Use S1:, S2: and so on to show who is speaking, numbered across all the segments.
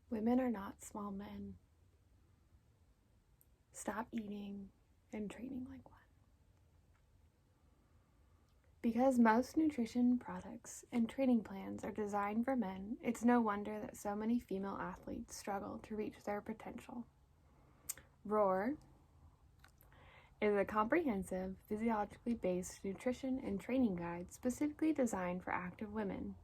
S1: Women are not small men. Stop eating and training like one. Because most nutrition products and training plans are designed for men, it's no wonder that so many female athletes struggle to reach their potential. Roar is a comprehensive, physiologically based nutrition and training guide specifically designed for active women.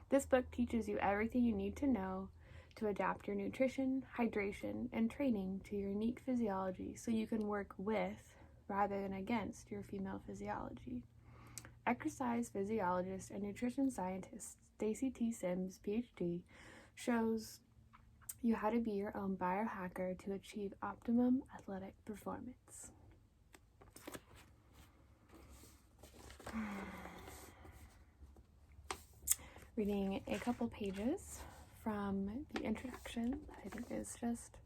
S1: This book teaches you everything you need to know to adapt your nutrition, hydration, and training to your unique physiology so you can work with rather than against your female physiology. Exercise physiologist and nutrition scientist Stacy T. Sims, PhD, shows you how to be your own biohacker to achieve optimum athletic performance. Reading a couple pages from the introduction that I think is just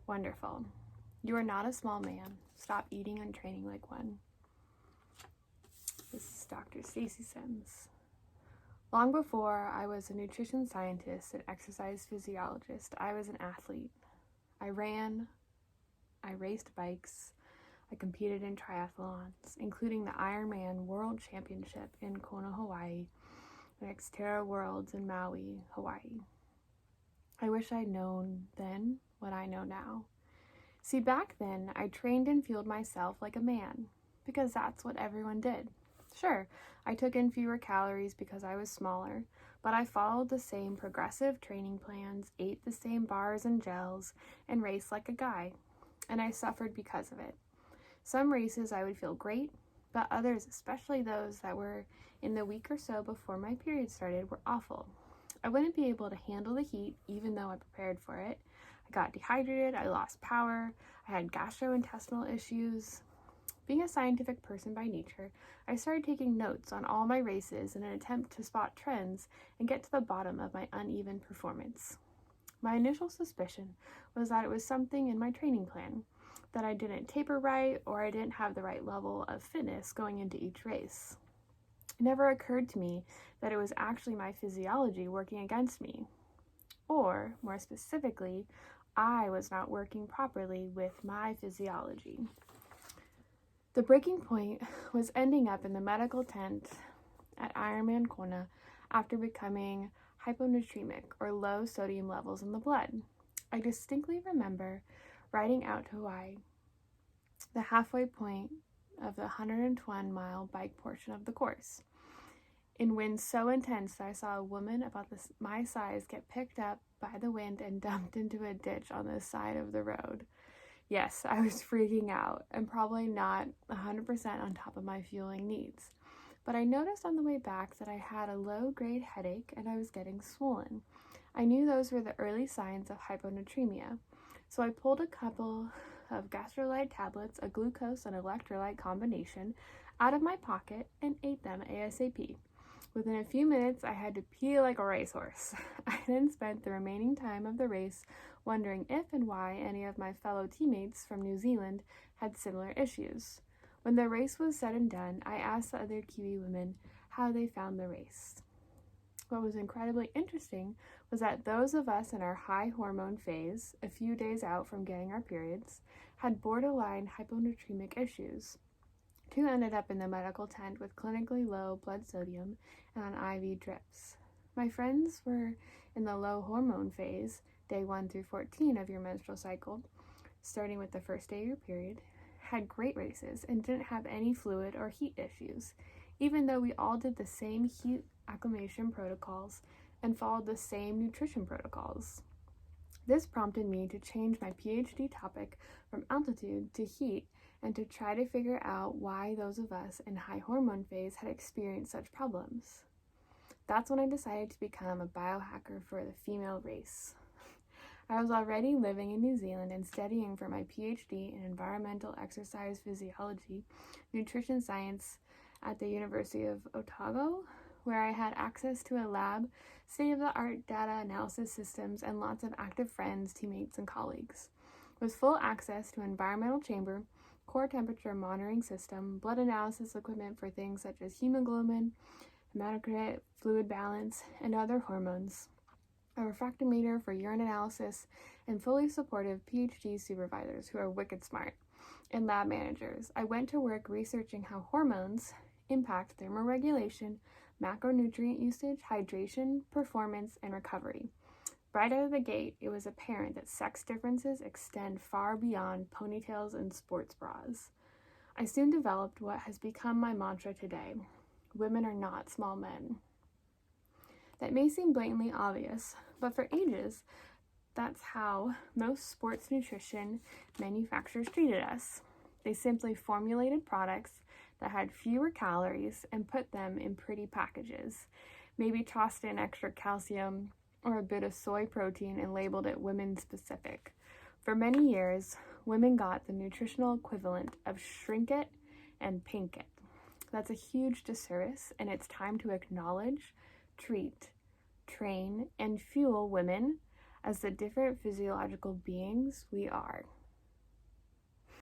S1: wonderful. You are not a small man. Stop eating and training like one. This is Dr. Stacy Sims. Long before I was a nutrition scientist and exercise physiologist, I was an athlete. I ran, I raced bikes, I competed in triathlons, including the Ironman World Championship in Kona, Hawaii, and Xterra Worlds in Maui, Hawaii. I wish I'd known then what I know now. See, back then, I trained and fueled myself like a man, because that's what everyone did. Sure, I took in fewer calories because I was smaller, but I followed the same progressive training plans, ate the same bars and gels, and raced like a guy, and I suffered because of it. Some races I would feel great, but others, especially those that were in the week or so before my period started, were awful. I wouldn't be able to handle the heat even though I prepared for it. I got dehydrated, I lost power, I had gastrointestinal issues. Being a scientific person by nature, I started taking notes on all my races in an attempt to spot trends and get to the bottom of my uneven performance. My initial suspicion was that it was something in my training plan, that I didn't taper right or I didn't have the right level of fitness going into each race. It never occurred to me that it was actually my physiology working against me. Or, more specifically, I was not working properly with my physiology. The breaking point was ending up in the medical tent at Ironman Kona after becoming hyponatremic or low sodium levels in the blood. I distinctly remember riding out to Hawaii, the halfway point of the 101-mile bike portion of the course, in winds so intense that I saw a woman about my size get picked up by the wind and dumped into a ditch on the side of the road. Yes, I was freaking out and probably not 100% on top of my fueling needs. But I noticed on the way back that I had a low-grade headache and I was getting swollen. I knew those were the early signs of hyponatremia. So I pulled a couple of gastrolyte tablets, a glucose and electrolyte combination, out of my pocket and ate them ASAP. Within a few minutes, I had to pee like a racehorse. I then spent the remaining time of the race wondering if and why any of my fellow teammates from New Zealand had similar issues. When the race was said and done, I asked the other Kiwi women how they found the race. What was incredibly interesting was that those of us in our high hormone phase, a few days out from getting our periods, had borderline hyponatremic issues. 2 ended up in the medical tent with clinically low blood sodium and on IV drips. My friends were in the low hormone phase, day 1 through 14 of your menstrual cycle, starting with the first day of your period, had great races and didn't have any fluid or heat issues, even though we all did the same heat acclimation protocols and followed the same nutrition protocols. This prompted me to change my PhD topic from altitude to heat and to try to figure out why those of us in high hormone phase had experienced such problems. That's when I decided to become a biohacker for the female race. I was already living in New Zealand and studying for my PhD in environmental exercise physiology, nutrition science at the University of Otago, where I had access to a lab, state-of-the-art data analysis systems, and lots of active friends, teammates, and colleagues. With full access to environmental chamber, core temperature monitoring system, blood analysis equipment for things such as hemoglobin, hematocrit, fluid balance, and other hormones. a refractometer for urine analysis, and fully supportive PhD supervisors who are wicked smart, and lab managers. I went to work researching how hormones impact thermoregulation, macronutrient usage, hydration, performance, and recovery. Right out of the gate, it was apparent that sex differences extend far beyond ponytails and sports bras. I soon developed what has become my mantra today: women are not small men. That may seem blatantly obvious, but for ages, that's how most sports nutrition manufacturers treated us. They simply formulated products that had fewer calories and put them in pretty packages, maybe tossed in extra calcium or a bit of soy protein and labeled it women specific. For many years, women got the nutritional equivalent of shrink it and pink it. That's a huge disservice, and it's time to acknowledge, treat, train, and fuel women as the different physiological beings we are.